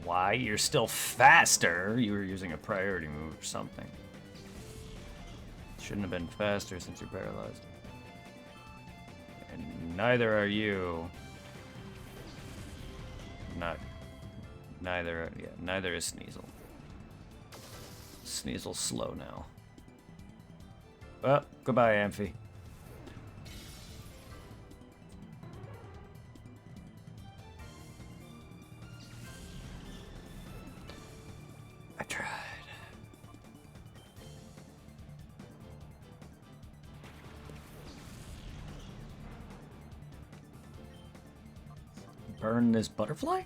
Why? You're still faster. You were using a priority move or something. Shouldn't have been faster since you're paralyzed. And neither are you. Neither is Sneasel. Sneasel's slow now. Well, goodbye, Amphi. I tried. Burn this butterfly?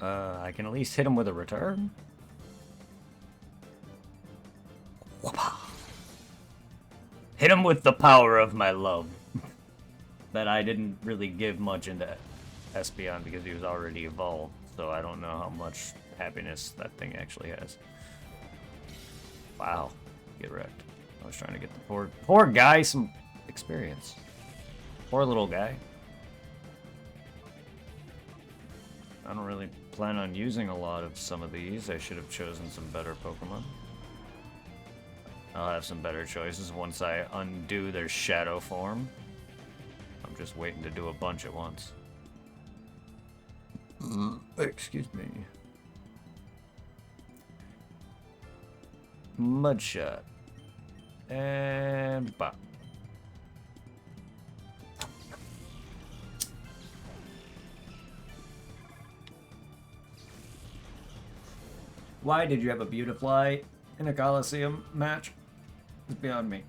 I can at least hit him with a return. Whoopah. Hit him with the power of my love. That I didn't really give much into Espeon because he was already evolved, so I don't know how much happiness that thing actually has. Wow. Get wrecked. I was trying to get the poor guy some experience. Poor little guy. I don't really plan on using a lot of some of these. I should have chosen some better Pokemon. I'll have some better choices once I undo their shadow form. I'm just waiting to do a bunch at once. Excuse me. Mudshot. And bop. Why did you have a Beautifly in a Colosseum match? It's beyond me.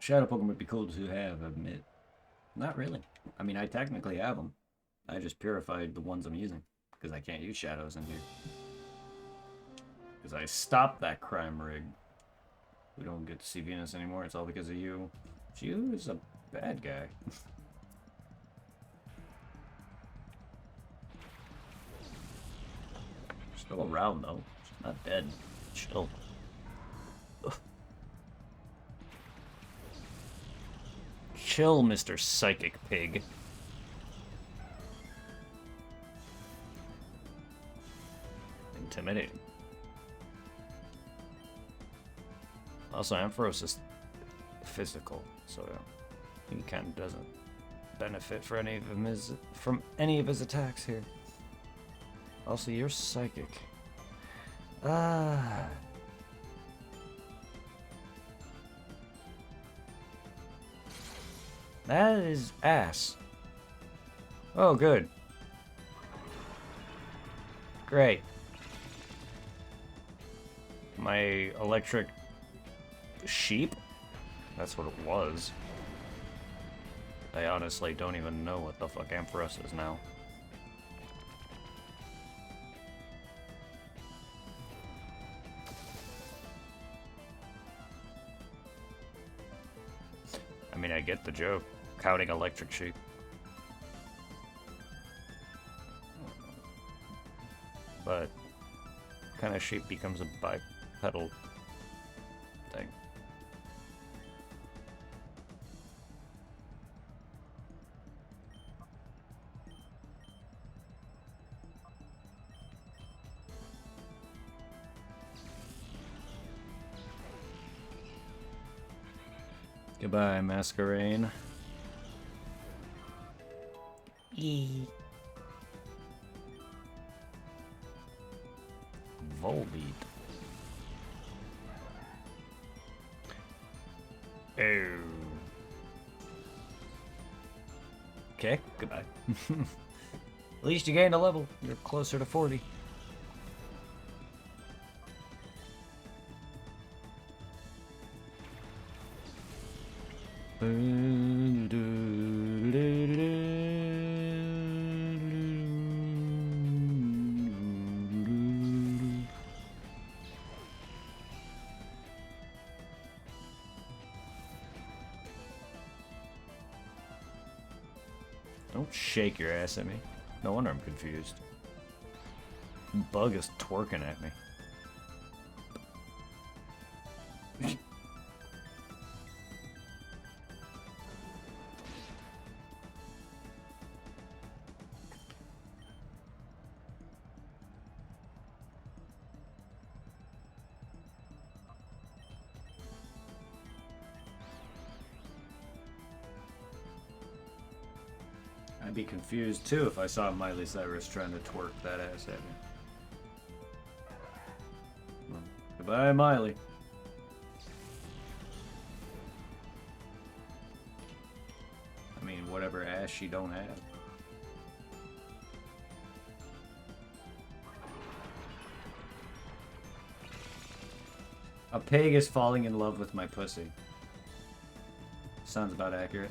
Shadow Pokemon would be cool to have, I admit. Not really. I mean, I technically have them. I just purified the ones I'm using. Because I can't use Shadows in here. Because I stopped that crime rig. We don't get to see Venus anymore. It's all because of you. You is a bad guy. Still around, though. She's not dead. Chill. Chill, Mr. Psychic Pig. Intimidating. Also, Ampharos is physical, so he kind of doesn't benefit from any of his attacks here. Also, you're psychic. Ah. That is ass. Oh, good. Great. My electric sheep? That's what it was. I honestly don't even know what the fuck Ampharos is now. I mean, I get the joke. Counting electric sheep. But what kind of sheep becomes a bipedal thing? Goodbye, Masquerain. Volbeat. Oh. Okay, goodbye. At least you gained a level. You're closer to 40. Don't shake your ass at me. No wonder I'm confused. Bug is twerking at me. I'd be confused too if I saw Miley Cyrus trying to twerk that ass at me. Well, goodbye, Miley. I mean, whatever ass she don't have. A pig is falling in love with my pussy. Sounds about accurate.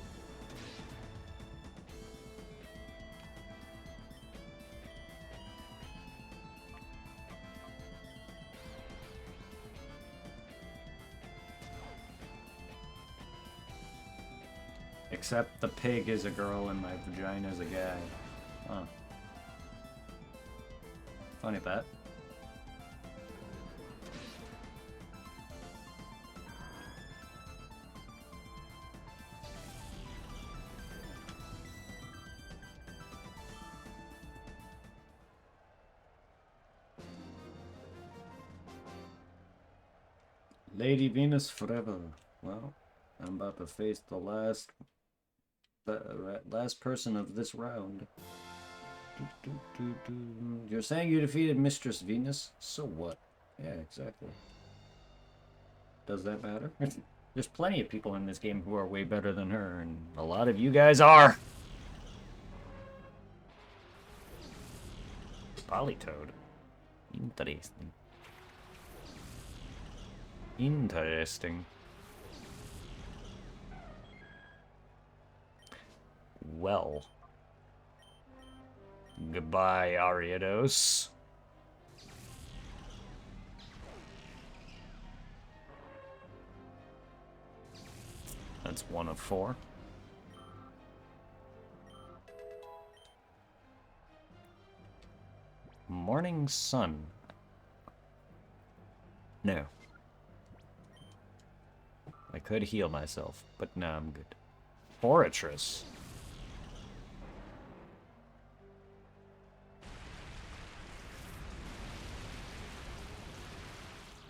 Except the pig is a girl and my vagina is a guy. Huh. Funny that. Lady Venus forever. Well, I'm about to face the last person of this round. You're saying you defeated Mistress Venus? So what? Yeah, exactly. Does that matter? There's plenty of people in this game who are way better than her, and a lot of you guys are. Polytoad. Interesting. Interesting. Well. Goodbye, Ariados. That's 1 of 4. Morning Sun. No. I could heal myself, but no, I'm good. Fortress.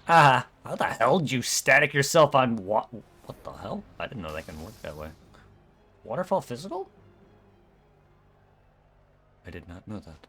Ah, how the hell did you static yourself on what? What the hell? I didn't know that can work that way. Waterfall physical? I did not know that.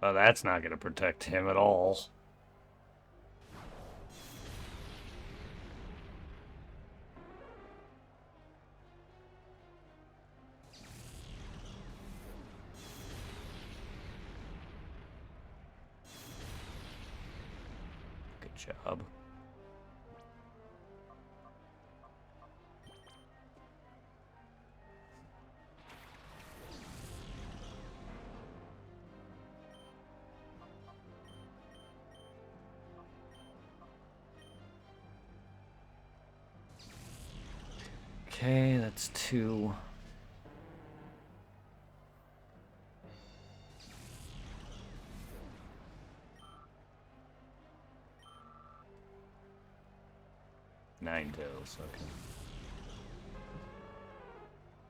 Well, that's not going to protect him at all. Good job. Okay, that's 2. Ninetales, okay.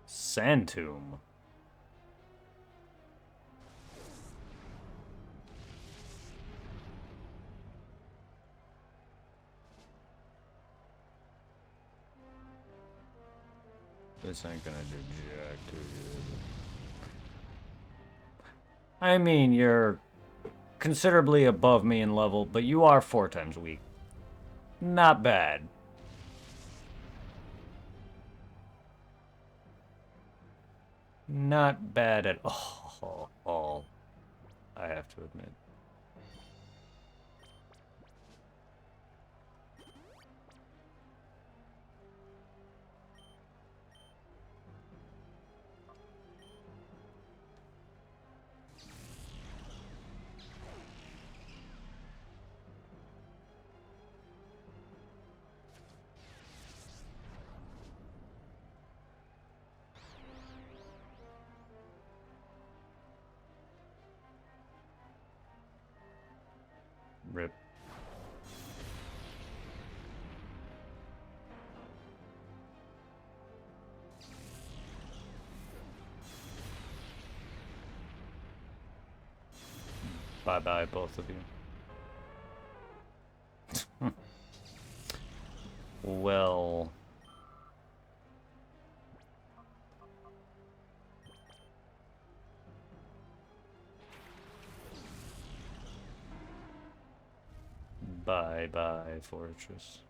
Sand Tomb. This ain't gonna do jack to you. I mean, you're considerably above me in level, but you are 4 times weak. Not bad. Not bad at all, I have to admit. Rip. Bye-bye, both of you. Well... Bye-bye, fortress.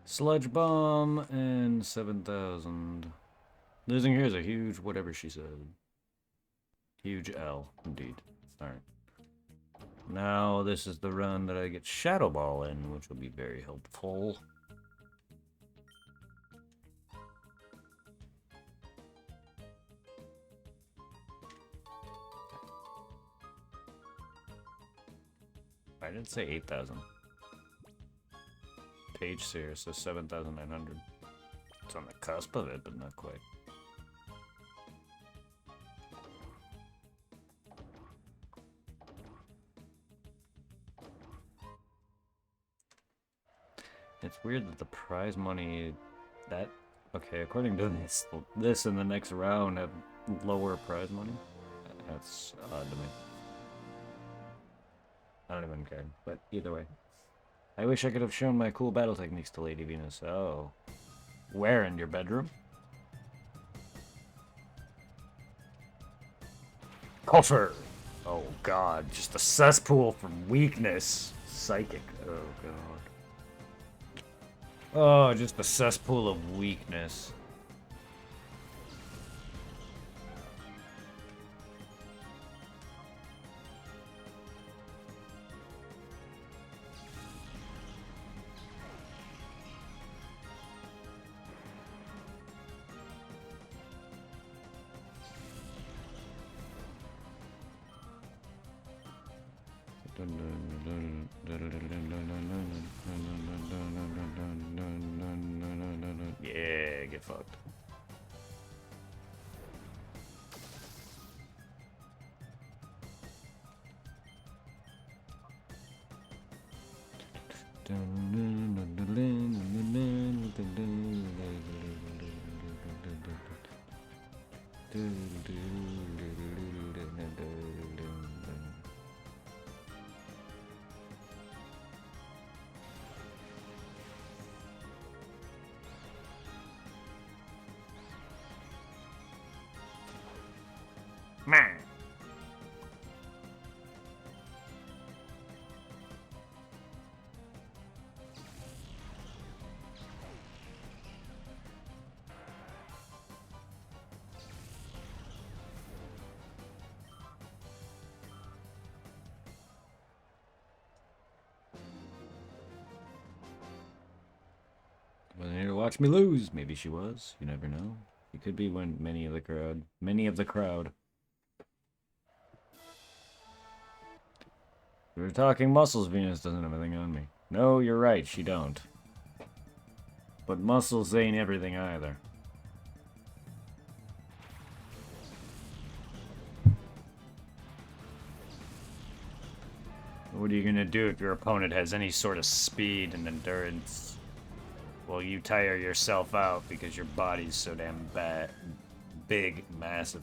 Sludge bomb and 7,000. Losing here is a huge whatever she said. Huge L, indeed. Alright. Now this is the run that I get Shadow Ball in, which will be very helpful. I didn't say 8,000. Page Seer says 7,900. It's on the cusp of it, but not quite. It's weird that the prize money, okay, according to this and the next round have lower prize money. That's odd to me. I don't even care, but either way. I wish I could have shown my cool battle techniques to Lady Venus. Oh. Where, in your bedroom? Coffer! Oh god, just a cesspool from weakness. Psychic. Oh god. Oh, just a cesspool of weakness. Yeah, get fucked. Man. Wasn't here to watch me lose. Maybe she was. You never know. It could be when many of the crowd. We were talking muscles. Venus doesn't have anything on me. No, you're right. She don't. But muscles ain't everything either. What are you gonna do if your opponent has any sort of speed and endurance? Well, you tire yourself out because your body's so damn big, massive.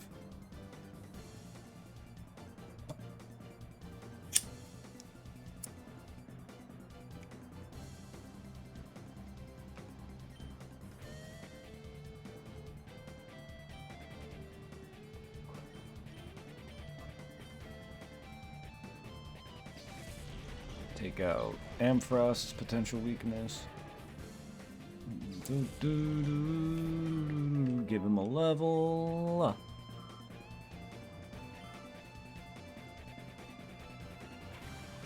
Take out Amfrost's potential weakness. Give him a level.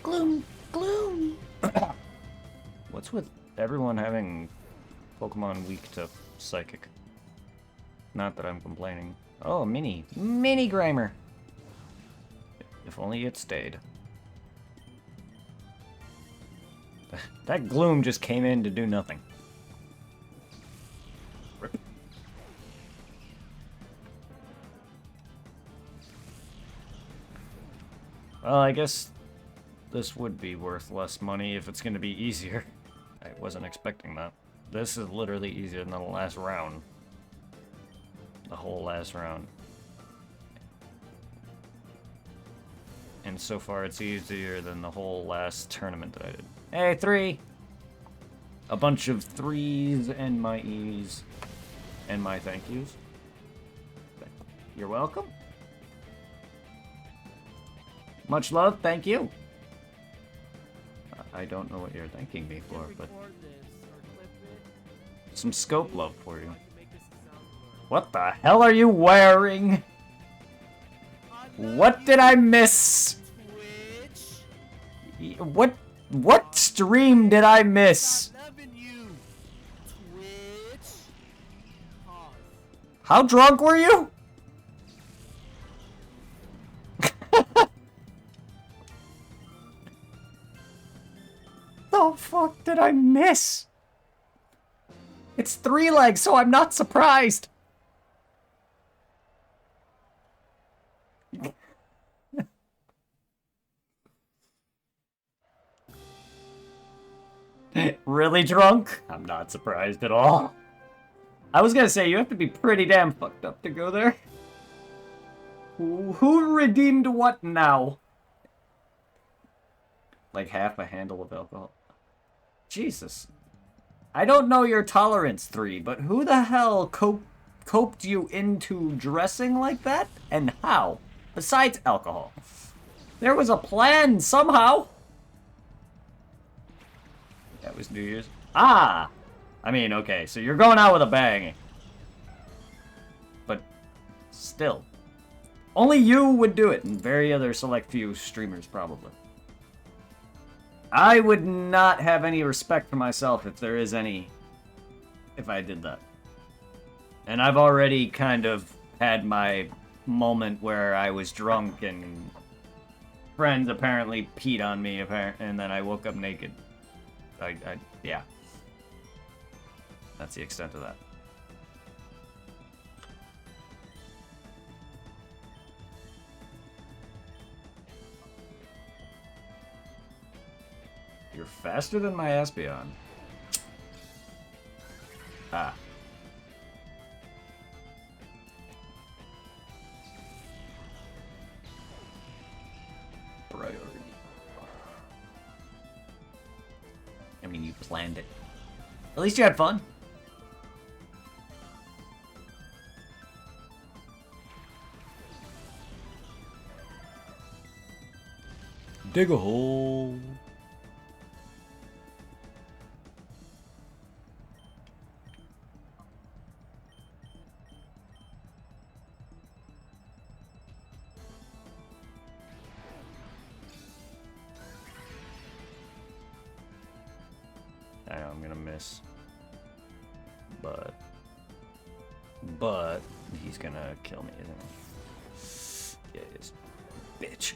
Gloom, gloom. What's with everyone having Pokemon weak to Psychic? Not that I'm complaining. Oh, Mini Grimer. If only it stayed. That Gloom just came in to do nothing. Rip. Well, I guess this would be worth less money if it's going to be easier. I wasn't expecting that. This is literally easier than the last round. The whole last round. And so far it's easier than the whole last tournament that I did. Hey, 3! A bunch of 3s and my E's. And my thank yous. You're welcome. Much love, thank you. I don't know what you're thanking me for, but... Some scope love for you. What the hell are you wearing? What did I miss? What stream did I miss? How drunk were you? The fuck did I miss? It's 3 legs, so I'm not surprised. Really drunk? I'm not surprised at all. I was gonna say, you have to be pretty damn fucked up to go there. Who redeemed what now? Like half a handle of alcohol. Jesus. I don't know your tolerance, 3, but who the hell coped you into dressing like that? And how? Besides alcohol. There was a plan somehow. That was New Year's. Ah! I mean, okay, so you're going out with a bang. But still. Only you would do it, and very other select few streamers, probably. I would not have any respect for myself if there is any, if I did that. And I've already kind of had my moment where I was drunk and friends apparently peed on me, and then I woke up naked. Yeah. That's the extent of that. You're faster than my Espeon. Ah. Priority. I mean, you planned it. At least you had fun. Dig a hole. I know I'm gonna miss. But he's gonna kill me, isn't he? Yeah, he is. Bitch.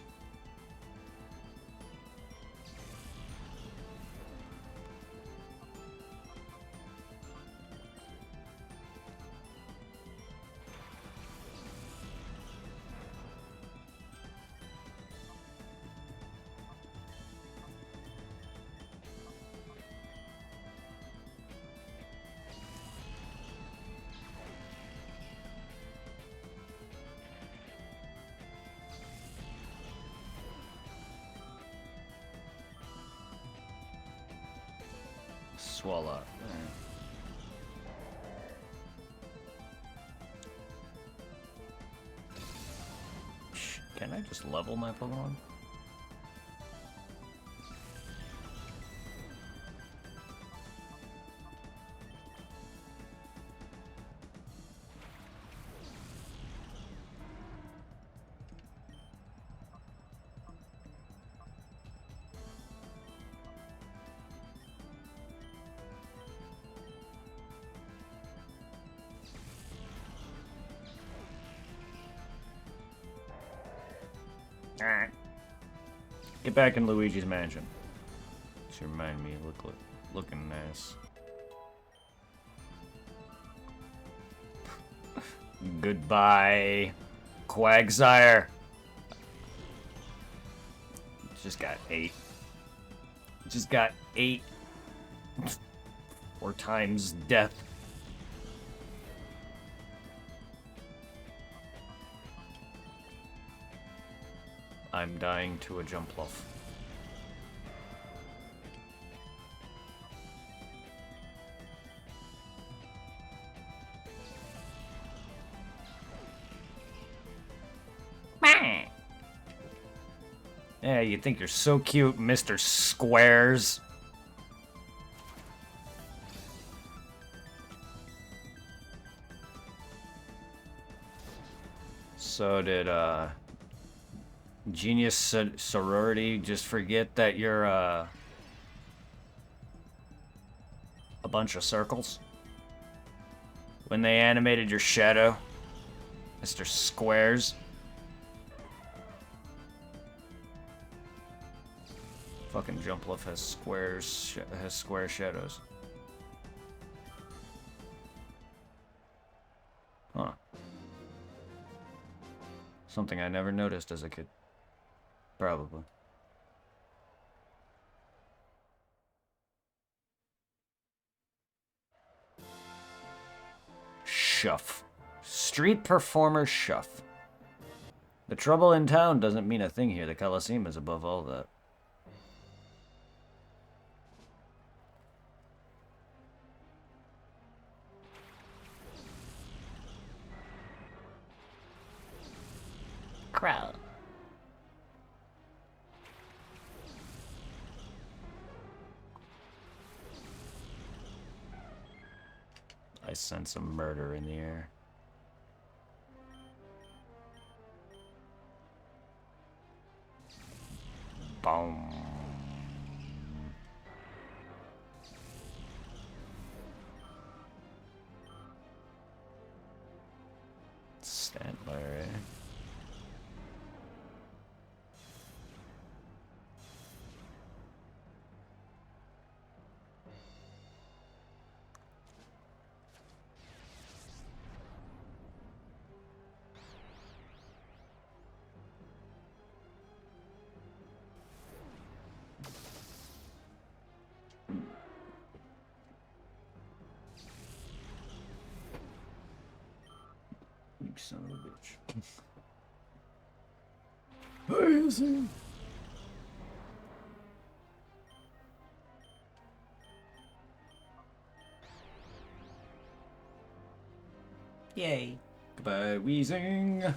Swallow. Alright. Can I just level my Pokemon? Alright. Get back in Luigi's mansion. Just remind me, looking nice. Goodbye, Quagsire. Just got 8. Just got 8. 4 times death. I'm dying to a Jumpluff. Yeah, you think you're so cute, Mr. Squares. So did, Genius Sorority just forget that you're, a bunch of circles? When they animated your shadow, Mr. Squares? Fucking Jumpluff has square shadows. Huh. Something I never noticed as a kid. Probably. Shuff. Street performer Shuff. The trouble in town doesn't mean a thing here. The Colosseum is above all that. Crowd. I sense a murder in the air. Boom. Stantler, eh? You son of a bitch. Amazing. Yay. Goodbye, Weezing.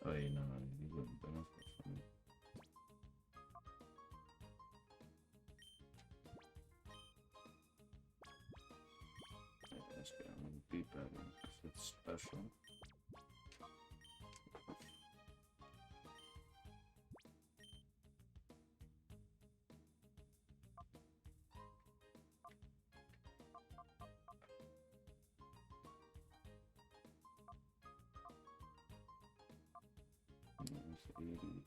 Oh, yeah, no, you wouldn't benefit from it. Yeah, that's gonna be better because it's special. It's 80.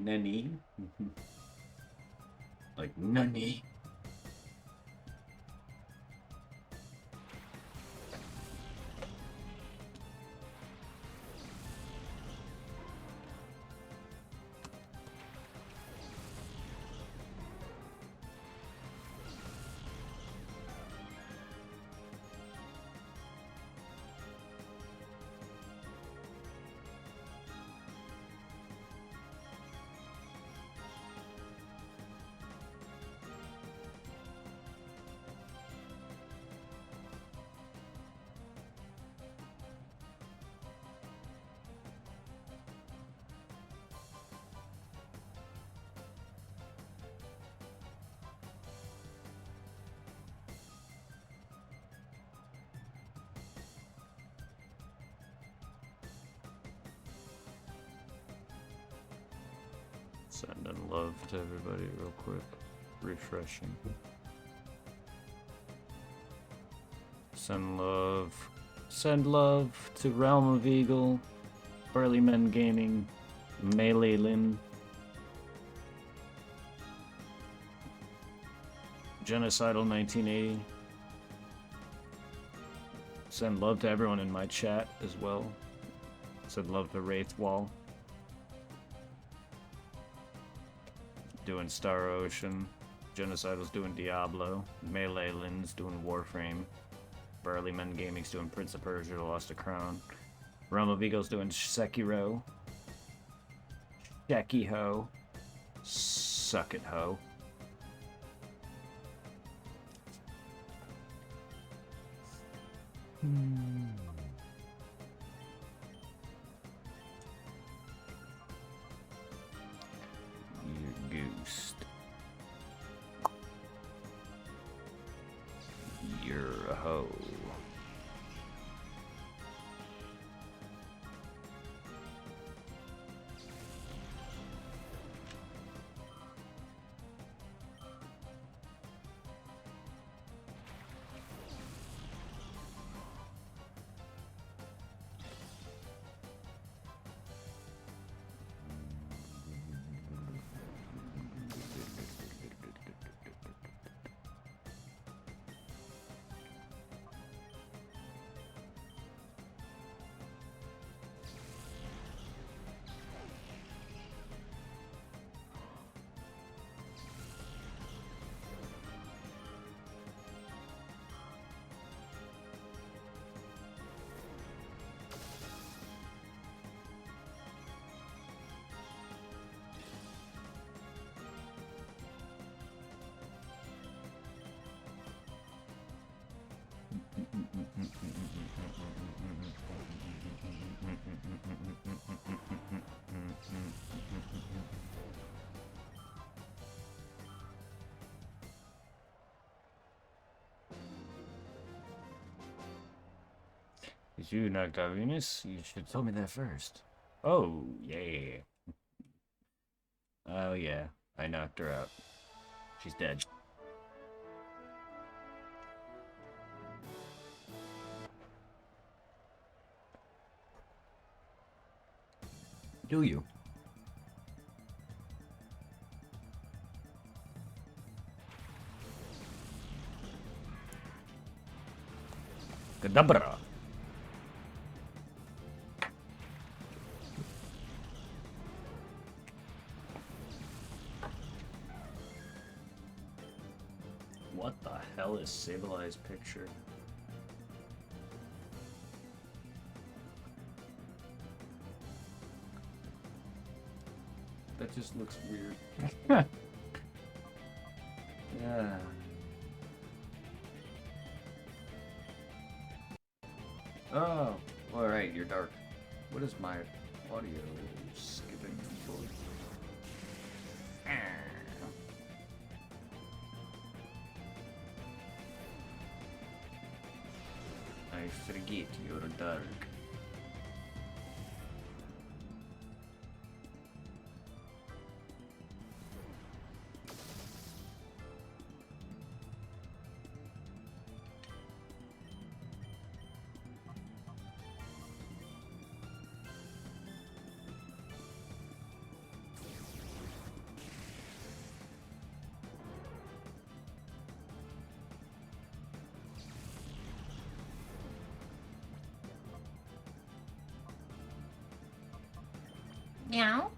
Nanny. Like Nanny. Sending love to everybody real quick. Refreshing. Send love to Realm of Eagle, Burly Men Gaming, Melee Lin, Genocidal 1980. Send love to everyone in my chat as well. Send love to Wraithwall. Doing Star Ocean. Genocidal's doing Diablo. Melee Lin's doing Warframe. Burly Men Gaming's doing Prince of Persia, Lost a Crown. Realm of Eagle's doing Sekiro. Sheki-ho. Suck it, ho. You're goosed. You're a hoe. Did you knock out Venus? You should have told me that first. Oh, yeah. Oh, yeah. I knocked her out. She's dead. Do you? Kadabra. What the hell is Sablei's picture? That just looks weird. Yeah. Oh, alright, you're dark. What is my audio skipping for? I forget you're dark. Meow.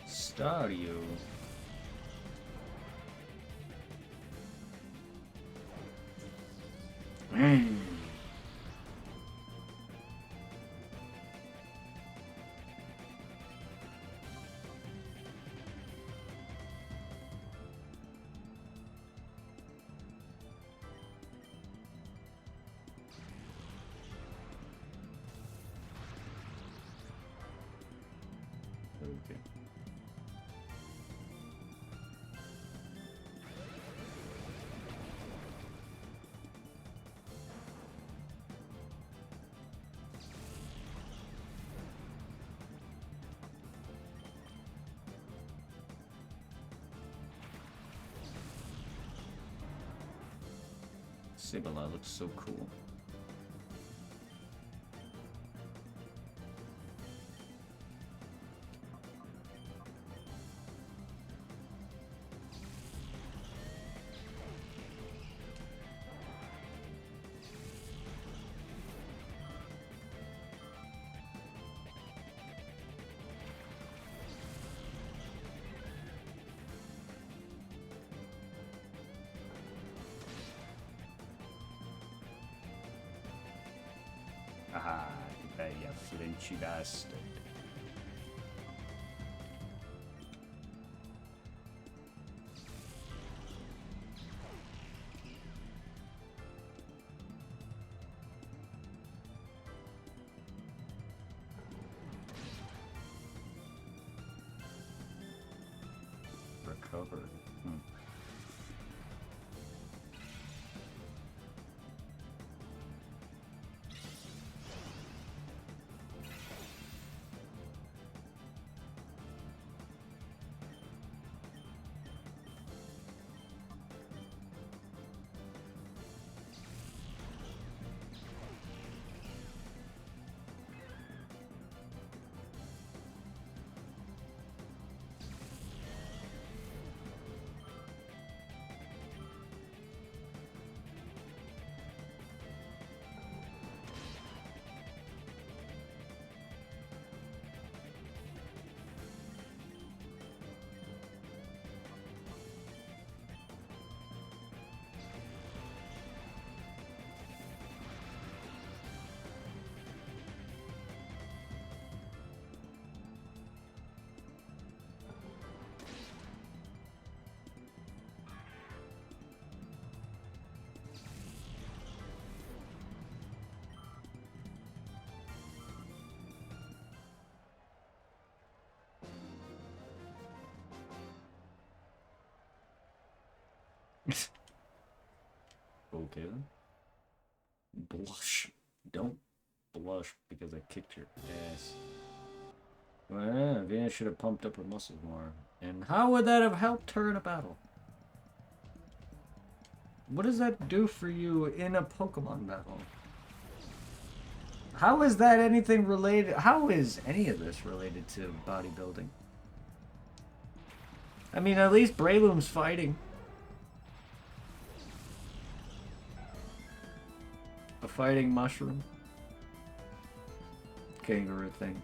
Stadio. Okay. Sableye looks so cool. Aha, you flinchy bastard. Recovered. Okay then. Blush. Don't blush because I kicked your ass. Well, Venus should have pumped up her muscles more. And how would that have helped her in a battle? What does that do for you in a Pokemon battle? How is that anything related? How is any of this related to bodybuilding? I mean, at least Breloom's fighting. A fighting mushroom. Kangaroo thing.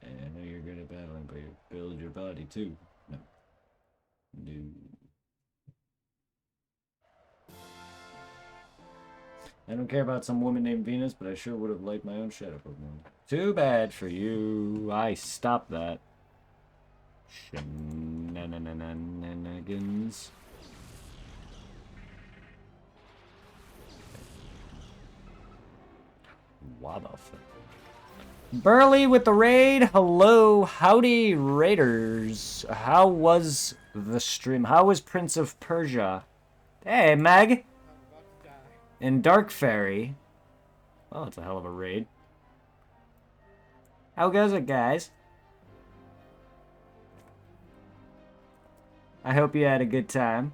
I know you're good at battling, but you build your body too. No. No. I don't care about some woman named Venus, but I sure would have liked my own shadow Pokemon. Too bad for you. I stopped that. Shenanigans. What the fuck? Burley with the raid. Hello, howdy raiders. How was the stream? How was Prince of Persia? Hey, Meg. And Dark Fairy. Oh, it's a hell of a raid. How goes it, guys? I hope you had a good time.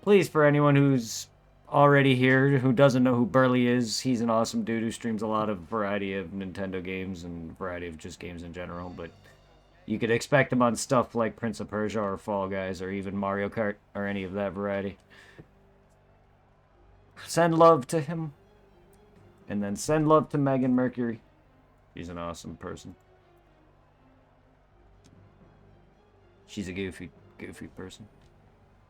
Please, for anyone who's already here who doesn't know who Burley is, he's an awesome dude who streams a lot of variety of Nintendo games and variety of just games in general, but you could expect him on stuff like Prince of Persia or Fall Guys or even Mario Kart or any of that variety. Send love to him. And then send love to Megan Mercury. She's an awesome person. She's a goofy person.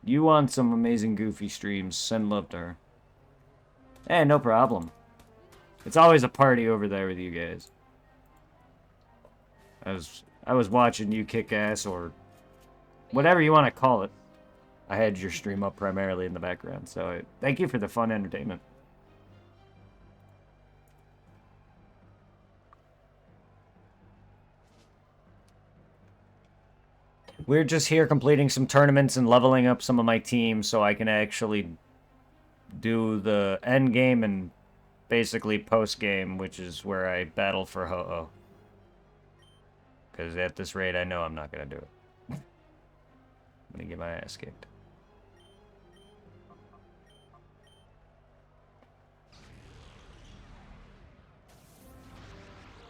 You want some amazing goofy streams, send love to her. Hey, no problem. It's always a party over there with you guys. I was watching you kick ass, or whatever you want to call it. I had your stream up primarily in the background, so thank you for the fun entertainment. We're just here completing some tournaments and leveling up some of my team so I can actually do the end game and basically post game, which is where I battle for Ho-Oh. Because at this rate, I know I'm not going to do it. I'm going to get my ass kicked.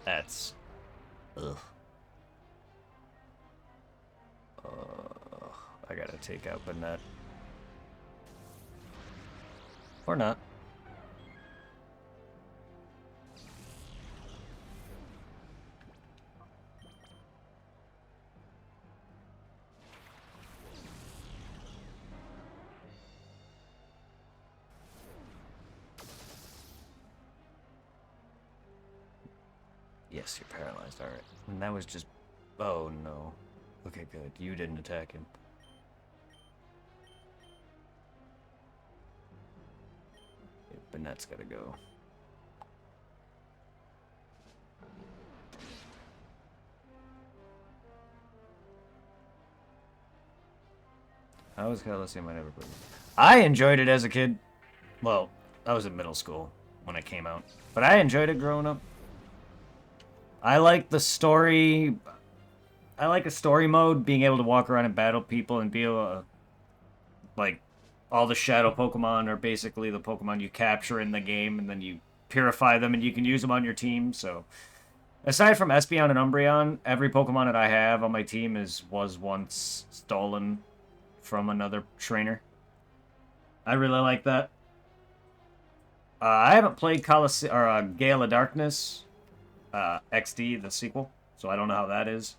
That's... Ugh. I gotta take out Banette. Or not. Yes, you're paralyzed. All right. And that was just... Oh, no. Okay, good. You didn't attack him. Yeah, Banette's gotta go. How was Colosseum? I never played it. I enjoyed it as a kid. Well, I was in middle school when it came out. But I enjoyed it growing up. I like the story. I like a story mode, being able to walk around and battle people and be able to, like, all the shadow Pokemon are basically the Pokemon you capture in the game, and then you purify them and you can use them on your team, so... Aside from Espeon and Umbreon, every Pokemon that I have on my team was once stolen from another trainer. I really like that. I haven't played Gale of Darkness, XD, the sequel, so I don't know how that is.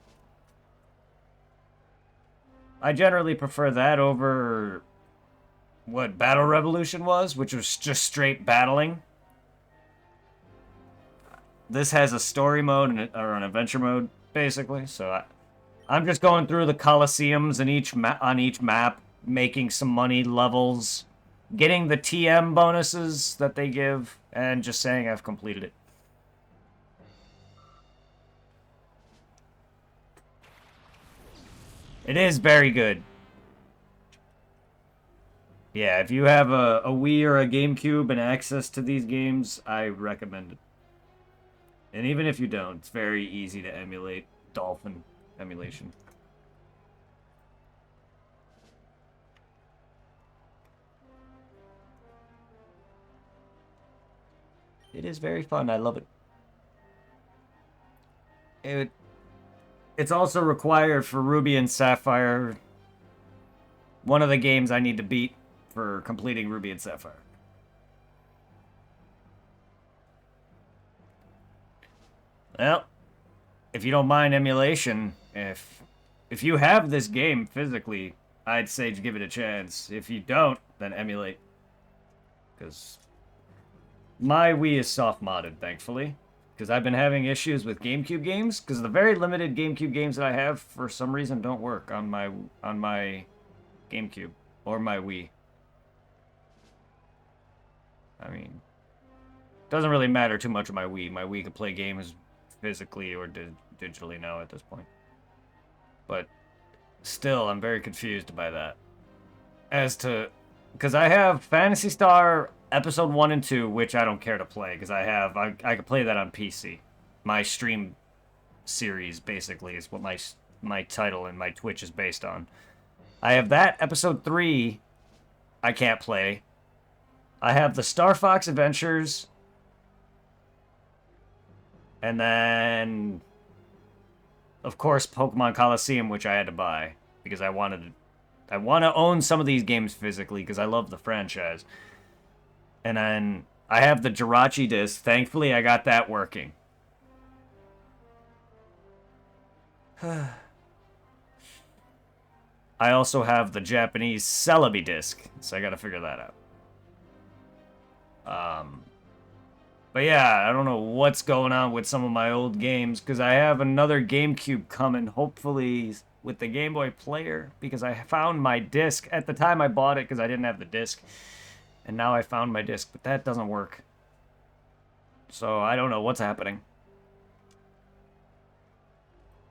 I generally prefer that over what Battle Revolution was, which was just straight battling. This has a story mode or an adventure mode, basically. So I'm just going through the Colosseums on each map, making some money levels, getting the TM bonuses that they give, and just saying I've completed it. It is very good. Yeah, if you have a Wii or a GameCube and access to these games, I recommend it. And even if you don't, it's very easy to emulate Dolphin emulation. It is very fun. I love it. It's also required for Ruby and Sapphire. One of the games I need to beat for completing Ruby and Sapphire. Well, if you don't mind emulation, if you have this game physically, I'd say give it a chance. If you don't, then emulate. Because my Wii is soft modded, thankfully. Because I've been having issues with GameCube games. Because the very limited GameCube games that I have, for some reason, don't work on my GameCube or my Wii. I mean, doesn't really matter too much on my Wii. My Wii can play games physically or digitally now at this point. But still, I'm very confused by that. As to... Because I have Phantasy Star Episode 1 and 2, which I don't care to play, because I can play that on PC. My stream series, basically, is what my title and my Twitch is based on. I have that. Episode 3, I can't play. I have the Star Fox Adventures. And then, of course, Pokemon Colosseum, which I had to buy because I want to own some of these games physically because I love the franchise. And then I have the Jirachi disc. Thankfully, I got that working. I also have the Japanese Celebi disc, so I gotta figure that out. But yeah, I don't know what's going on with some of my old games, because I have another GameCube coming, hopefully with the Game Boy Player, because I found my disc. At the time I bought it because I didn't have the disc, and now I found my disc, but that doesn't work. So I don't know what's happening.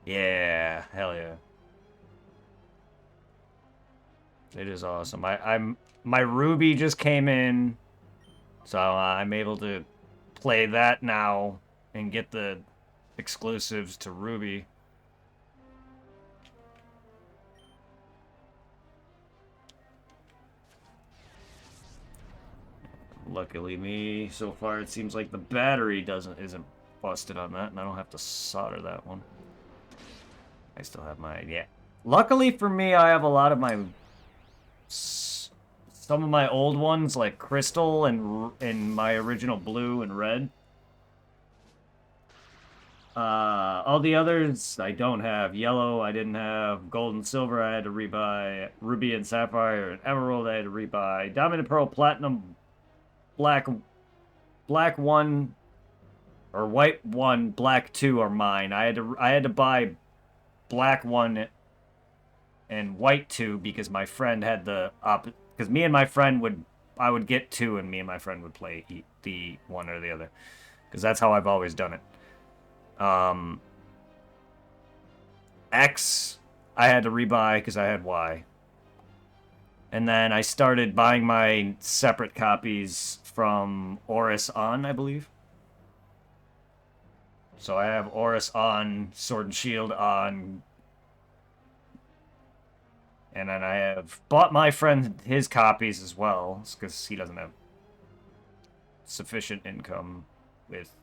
Yeah, hell yeah. It is awesome. My Ruby just came in, so I'm able to play that now and get the exclusives to Ruby. Luckily me, so far it seems like the battery isn't busted on that, and I don't have to solder that one. I still have my, yeah. Luckily for me, I have a lot of my, some of my old ones, like Crystal and my original Blue and Red. All the others I don't have. Yellow I didn't have. Gold and Silver I had to rebuy. Ruby and Sapphire and Emerald I had to rebuy. Diamond and Pearl, Platinum, Black 1, Or white 1, black 2 are mine. I had to buy black 1 and white 2 because my friend had the because me and my friend I would get 2 and me and my friend would play the one or the other. Because that's how I've always done it. X I had to rebuy because I had Y. And then I started buying my separate copies from Oris on, I believe. So I have Oris on, Sword and Shield on, and then I have bought my friend his copies as well, because he doesn't have sufficient income with...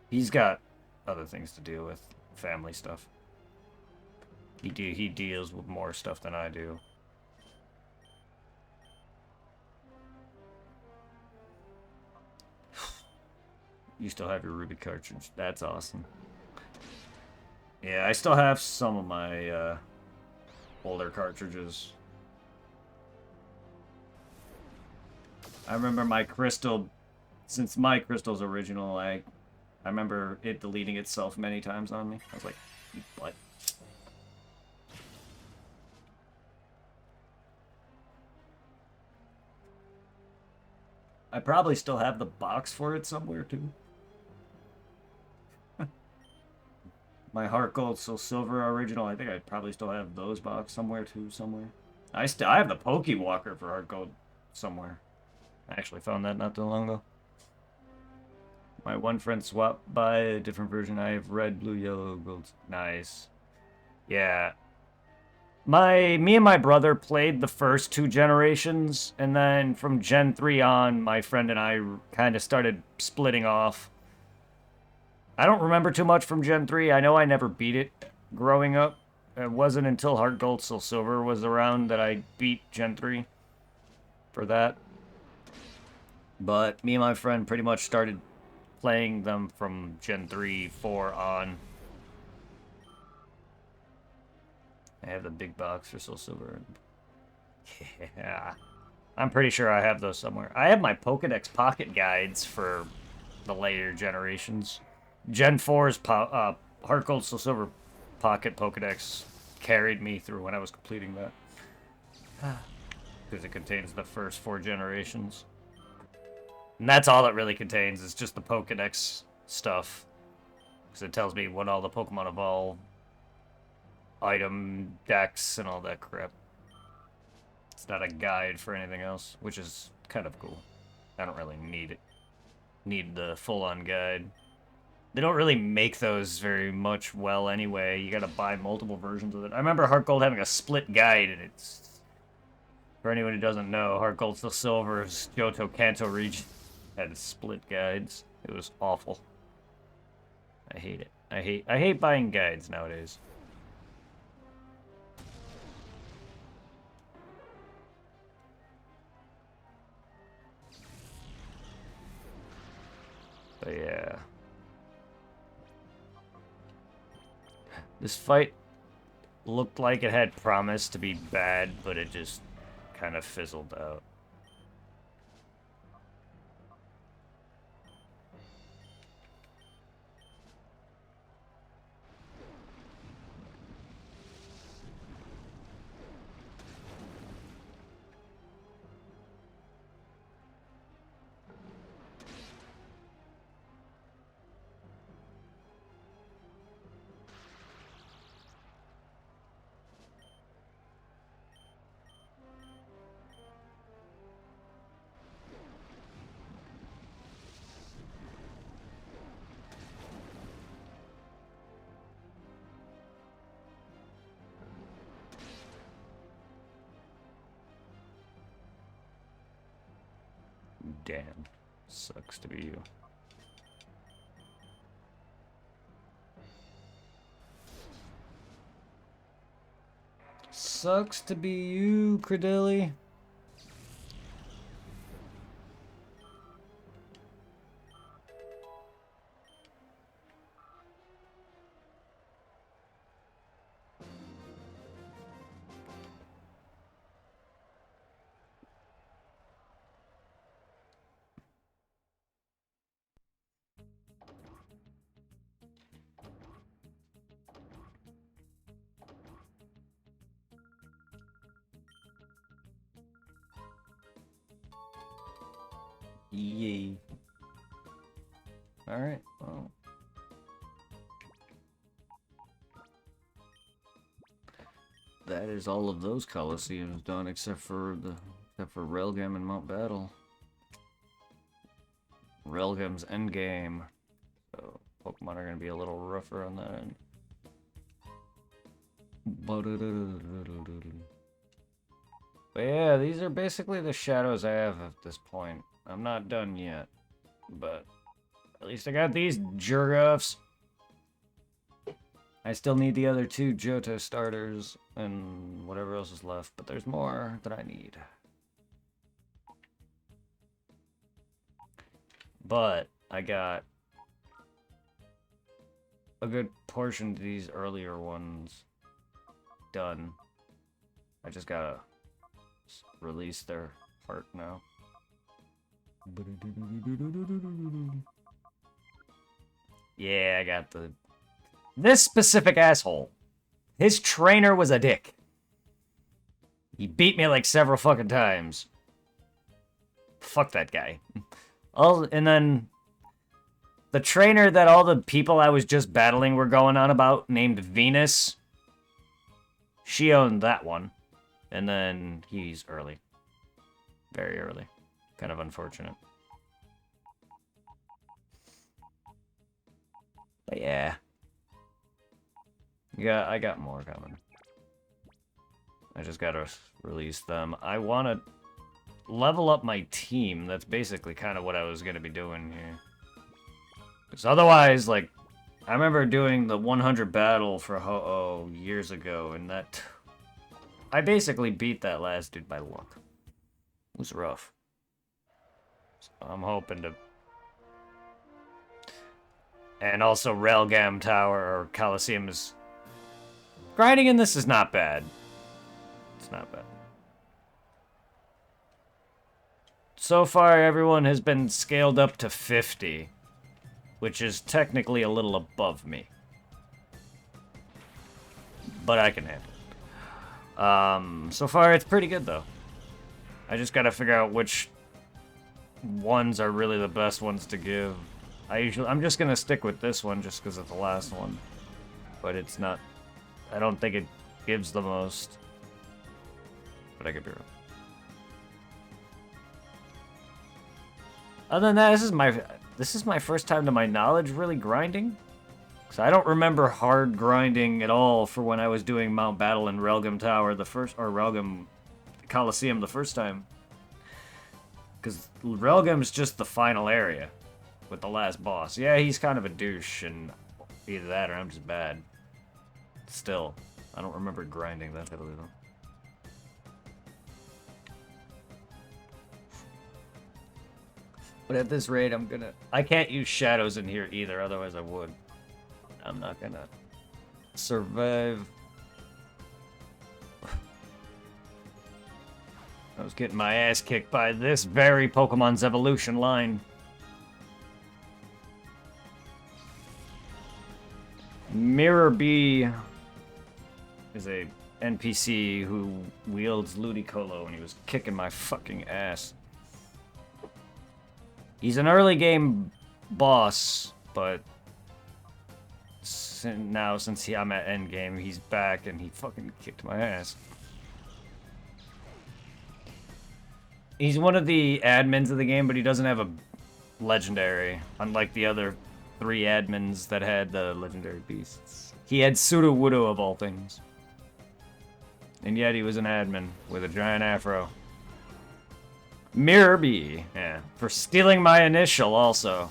He's got other things to deal with, family stuff. He deals with more stuff than I do. You still have your Ruby cartridge. That's awesome. Yeah, I still have some of my older cartridges. I remember my crystal, since my crystal's original, I remember it deleting itself many times on me. I was like, you butt. I probably still have the box for it somewhere too. My Heart Gold Soul Silver original, I think I probably still have those box somewhere too, somewhere. I have the Pokewalker for Heart Gold somewhere. I actually found that not too long ago. My one friend swapped by a different version. I have red, blue, yellow, gold. Nice. Yeah. Me and my brother played the first 2 generations, and then from Gen 3 on, my friend and I kind of started splitting off. I don't remember too much from Gen 3. I know I never beat it growing up. It wasn't until Heart Gold Soul Silver was around that I beat Gen 3 for that. But me and my friend pretty much started playing them from Gen 3, 4 on. I have the big box for Soul Silver. Yeah. I'm pretty sure I have those somewhere. I have my Pokedex pocket guides for the later generations. Gen 4's Heart Gold Soul Silver Pocket Pokedex carried me through when I was completing that. Because it contains the first 4 generations. And that's all it really contains, is just the Pokedex stuff. Because it tells me what all the Pokemon evolve, item decks, and all that crap. It's not a guide for anything else, which is kind of cool. I don't really need the full-on guide. They don't really make those very much well anyway. You gotta buy multiple versions of it. I remember Heart Gold having a split guide, and it's... For anyone who doesn't know, Heart Gold Soul Silver's Johto Kanto region had split guides. It was awful. I hate it. I hate buying guides nowadays. But yeah. This fight looked like it had promise to be bad, but it just kind of fizzled out. Damn. Sucks to be you. Sucks to be you, Credelli. Yay. Alright, well. That is all of those Colosseums done except for Railgam and Mount Battle. Railgam's endgame. So Pokemon are gonna be a little rougher on that end. But yeah, these are basically the shadows I have at this point. I'm not done yet, but at least I got these Jurgoffs. I still need the other 2 Johto starters and whatever else is left, but there's more that I need. But I got a good portion of these earlier ones done. I just gotta release their heart now. Yeah, I got this specific asshole. His trainer was a dick. He beat me like several fucking times. Fuck that guy. And then the trainer that all the people I was just battling were going on about, named Venus, she owned that one. And then he's early. Very early. Kind of unfortunate. But yeah. Yeah, I got more coming. I just gotta release them. I want to level up my team. That's basically kind of what I was gonna be doing here. Because otherwise, like, I remember doing the 100 battle for Ho-Oh years ago, and that... I basically beat that last dude by luck. It was rough. So I'm hoping to... And also Railgam Tower, or Colosseum is... Grinding in this is not bad. It's not bad. So far, everyone has been scaled up to 50, which is technically a little above me. But I can handle it. So far, it's pretty good, though. I just gotta figure out which ones are really the best ones to give. I'm just gonna stick with this one just because it's the last one. But it's not... I don't think it gives the most. But I could be wrong. Other than that, this is my first time to my knowledge really grinding. So I don't remember hard grinding at all for when I was doing Mount Battle and Railgam Tower or Railgam Colosseum the first time. Because Railgam's just the final area with the last boss. Yeah, he's kind of a douche, and either that or I'm just bad. Still, I don't remember grinding that heavily though. But at this rate, I can't use shadows in here either, otherwise I would. I'm not gonna survive. I was getting my ass kicked by this very Pokemon's evolution line. Mirror B is a NPC who wields Ludicolo, and he was kicking my fucking ass. He's an early game boss, but now since I'm at end game, he's back and he fucking kicked my ass. He's one of the admins of the game, but he doesn't have a legendary, unlike the other 3 admins that had the legendary beasts. He had Sudowoodo of all things. And yet he was an admin with a giant afro. Mirror B, yeah, for stealing my initial also.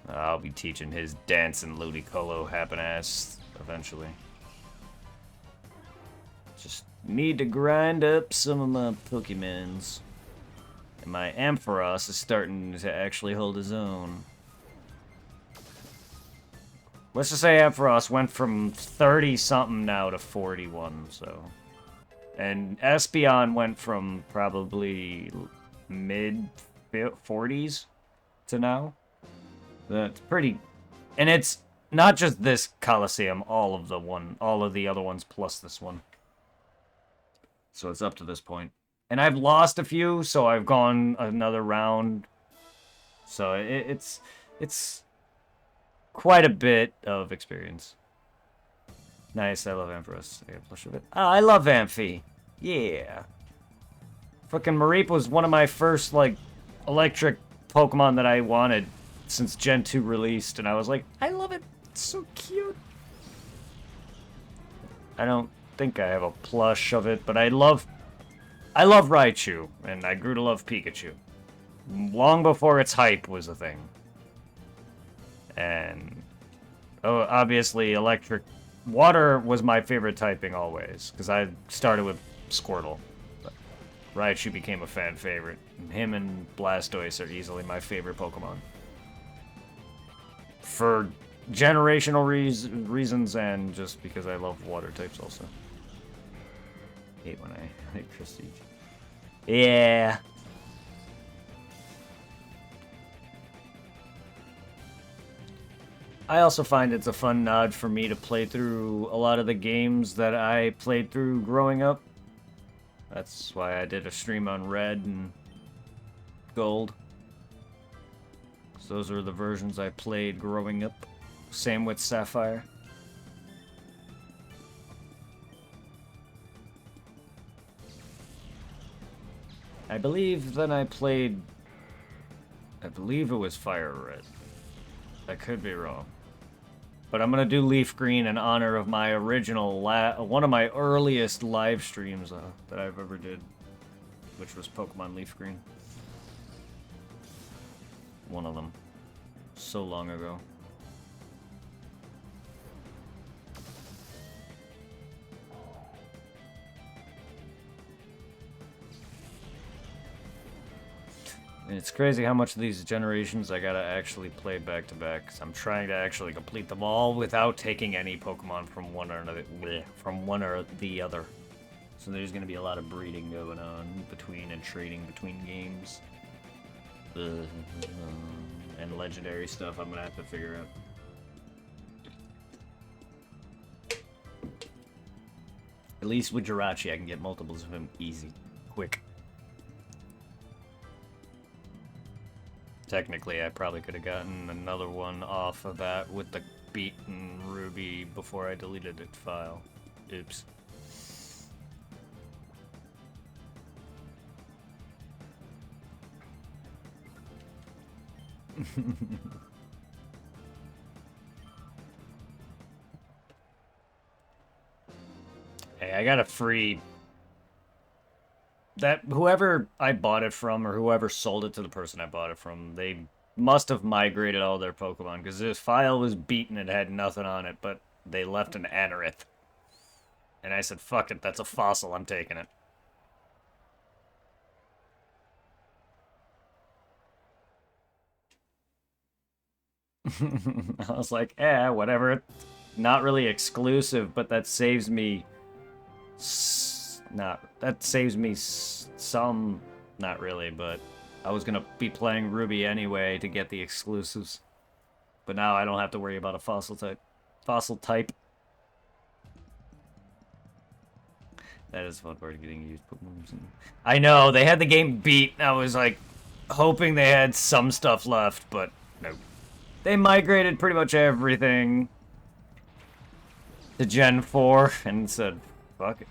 I'll be teaching his dancing Ludicolo happen ass eventually. Just need to grind up some of my Pokemons. And my Ampharos is starting to actually hold his own. Let's just say Ampharos went from 30-something now to 41, so... And Espeon went from probably mid 40s to now. That's pretty, and it's not just this Colosseum, all of the other ones plus this one. So it's up to this point. And I've lost a few, so I've gone another round. So it's quite a bit of experience. Nice, I love Ampharos. I got a plush of it. I love Amphi. Yeah. Fucking Mareep was one of my first, like, electric Pokemon that I wanted since Gen 2 released, and I was like, I love it. It's so cute. I don't think I have a plush of it, but I love Raichu, and I grew to love Pikachu. Long before its hype was a thing. And, oh, obviously, electric water was my favorite typing always, because I started with Squirtle. But Raichu became a fan favorite. Him and Blastoise are easily my favorite Pokemon. For generational reasons and just because I love water types also. Hate when I hate Prestige. Yeah. I also find it's a fun nod for me to play through a lot of the games that I played through growing up. That's why I did a stream on Red and Gold. So those are the versions I played growing up. Same with Sapphire. I believe then I played... I believe it was Fire Red. I could be wrong. But I'm gonna do Leaf Green in honor of my original, one of my earliest live streams that I've ever did, which was Pokemon Leaf Green. One of them. So long ago. And it's crazy how much of these generations I gotta actually play back to back. 'Cause I'm trying to actually complete them all without taking any Pokemon from one or the other. So there's gonna be a lot of breeding going on between and trading between games. And legendary stuff I'm gonna have to figure out. At least with Jirachi I can get multiples of him easy, quick. Technically, I probably could have gotten another one off of that with the beaten Ruby before I deleted its file. Oops. Hey, I got a free... That whoever I bought it from, or whoever sold it to the person I bought it from, they must have migrated all their Pokemon, because this file was beaten, it had nothing on it, but they left an Anorith. And I said, fuck it, that's a fossil, I'm taking it. I was like, whatever. Not really exclusive, but that saves me... that saves me some... Not really, but... I was gonna be playing Ruby anyway to get the exclusives. But now I don't have to worry about a fossil type. That is a fun part of getting used Pokemon. I know, they had the game beat, and I was like, hoping they had some stuff left, but no. They migrated pretty much everything to Gen 4 and said, fuck it.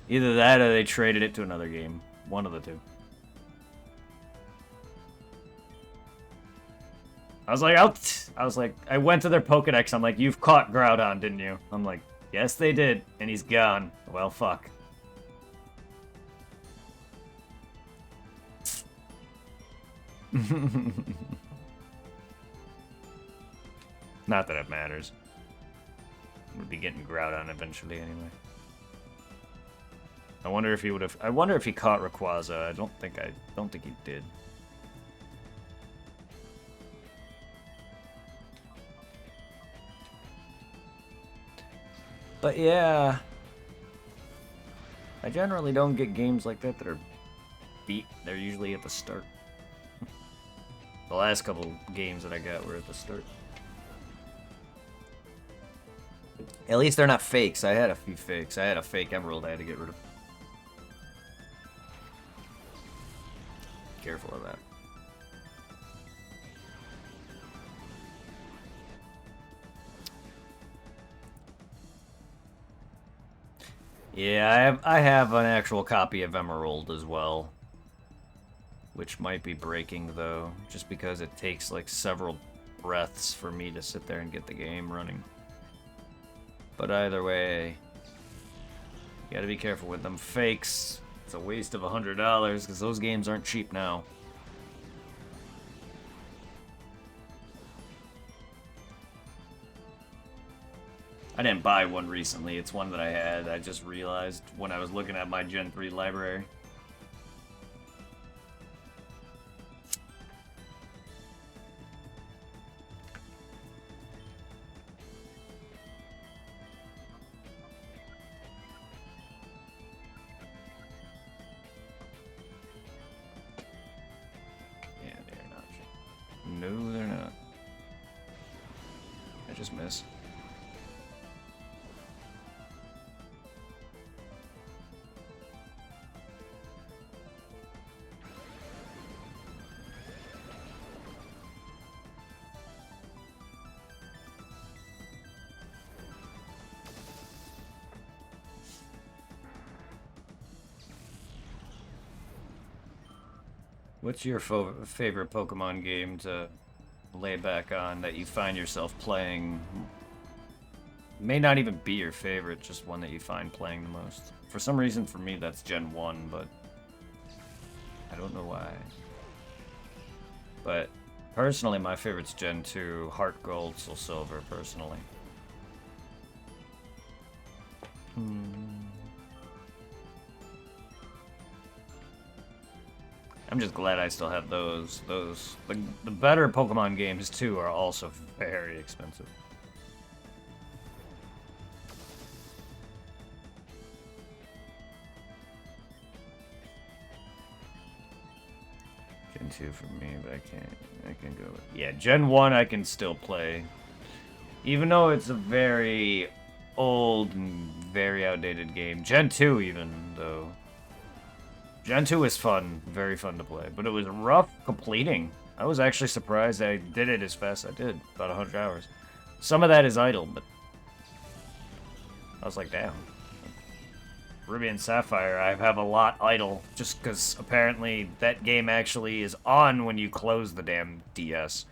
Either that or they traded it to another game. One of the two. I was like, I went to their Pokedex, I'm like, you've caught Groudon, didn't you? I'm like, yes they did, and he's gone. Well, fuck. Not that it matters. We'll be getting Groudon eventually anyway. I wonder if he would have. I wonder if he caught Rayquaza. I don't think he did. But yeah, I generally don't get games like that that are They're usually at the start. The last couple games that I got were at the start. At least they're not fakes. I had a few fakes. I had a fake emerald I had to get rid of. Careful of that. Yeah, I have an actual copy of Emerald as well. Which might be breaking, though, just because it takes, like, several breaths for me to sit there and get the game running. But either way, you gotta be careful with them fakes. It's a waste of $100, because those games aren't cheap now. I didn't buy one recently, it's one that I had. I just realized when I was looking at my Gen 3 library. Yeah, they're not. No, they're not. I just miss. What's your favorite Pokemon game to lay back on that you find yourself playing? May not even be your favorite, just one that you find playing the most. For some reason, for me, that's Gen 1, but I don't know why. But personally, my favorite's Gen 2, Heart Gold, Soul Silver, personally. I'm just glad I still have those. The better Pokemon games, too, are also very expensive. Gen 2 for me, but I can go with... Yeah, Gen 1 I can still play. Even though it's a very old and very outdated game. Gen 2 even, though. Gen 2 is fun, very fun to play, but it was rough completing. I was actually surprised I did it as fast as I did, about 100 hours. Some of that is idle, but I was like, damn. Ruby and Sapphire, I have a lot idle, just because apparently that game actually is on when you close the damn DS.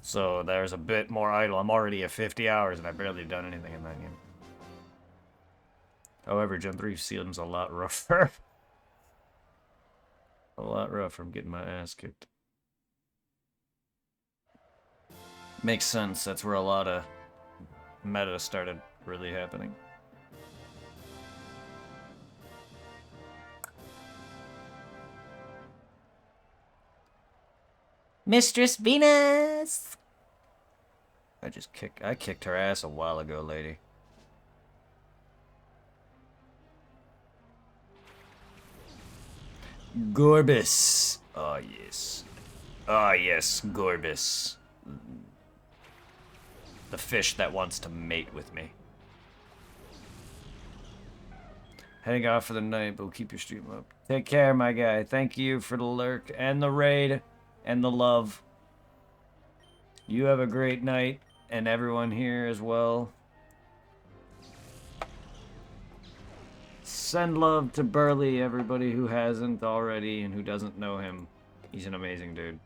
So there's a bit more idle. I'm already at 50 hours and I've barely done anything in that game. However, Gen 3 seems a lot rougher. A lot rough from getting my ass kicked. Makes sense, that's where a lot of meta started really happening. Mistress Venus! I kicked her ass a while ago, lady. Gorbis. Oh, yes. Oh, yes, Gorbis. The fish that wants to mate with me. Heading off for the night, but we'll keep your stream up. Take care, my guy. Thank you for the lurk and the raid and the love. You have a great night, and everyone here as well. Send love to Burley, everybody who hasn't already and who doesn't know him. He's an amazing dude.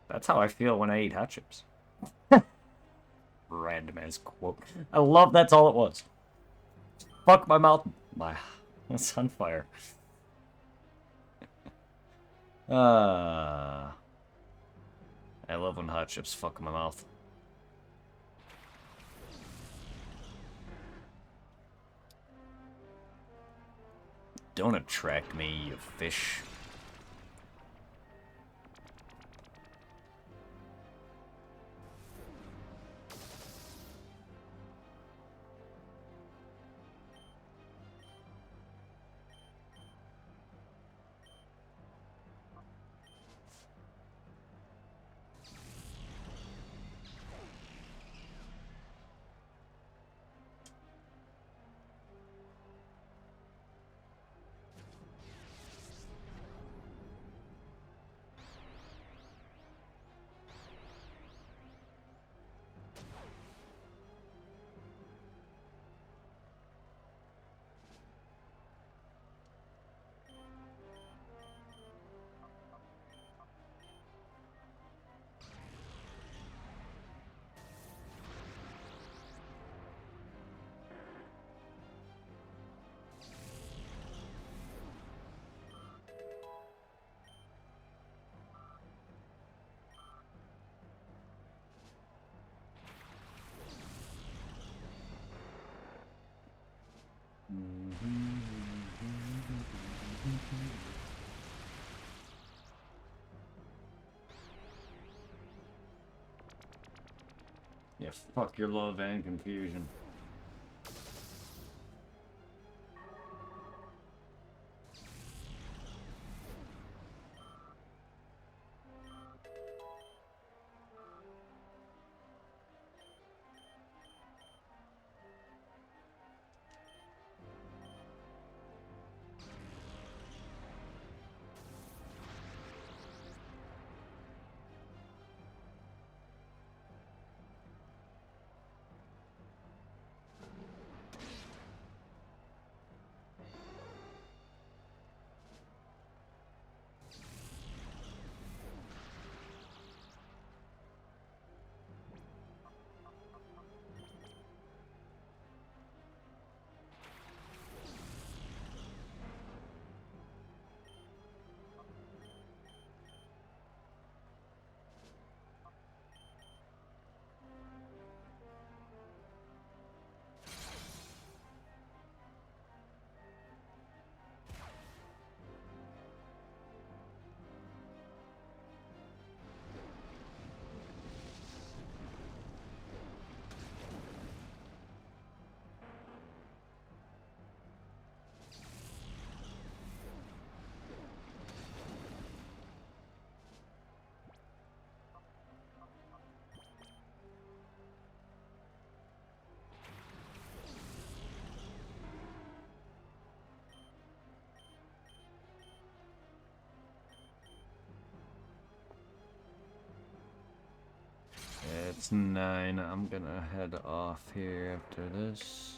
That's how I feel when I eat hot chips. Random ass quote. I love that's all it was. Fuck my mouth. It's on fire. I love when hot chips fuck my mouth. Don't attract me, you fish. Yeah, fuck your love and confusion. It's 9. I'm gonna head off here after this.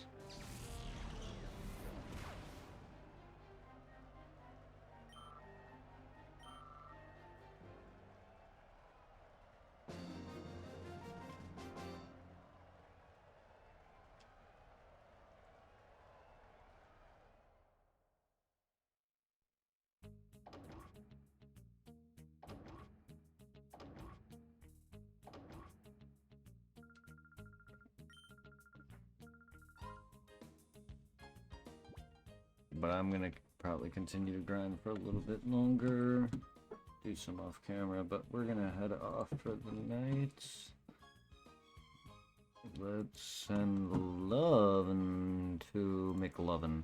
But I'm gonna probably continue to grind for a little bit longer. Do some off camera, but we're gonna head off for the night. Let's send love to McLovin.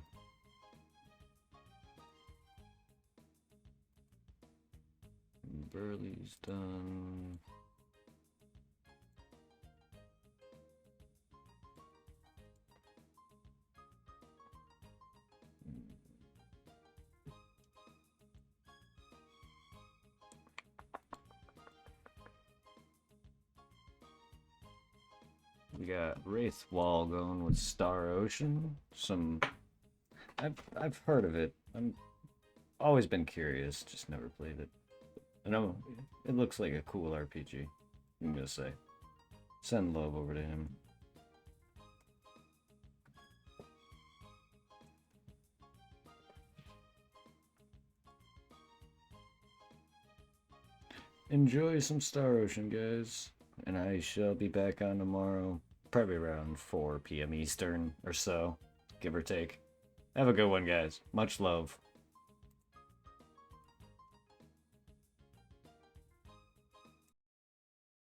Burley's done. We got Wraith Wall going with Star Ocean. I've heard of it. I'm always been curious, just never played it. I know it looks like a cool RPG. I'm gonna say. Send love over to him. Enjoy some Star Ocean, guys. And I shall be back on tomorrow, probably around 4 p.m. Eastern or so, give or take. Have a good one, guys. Much love.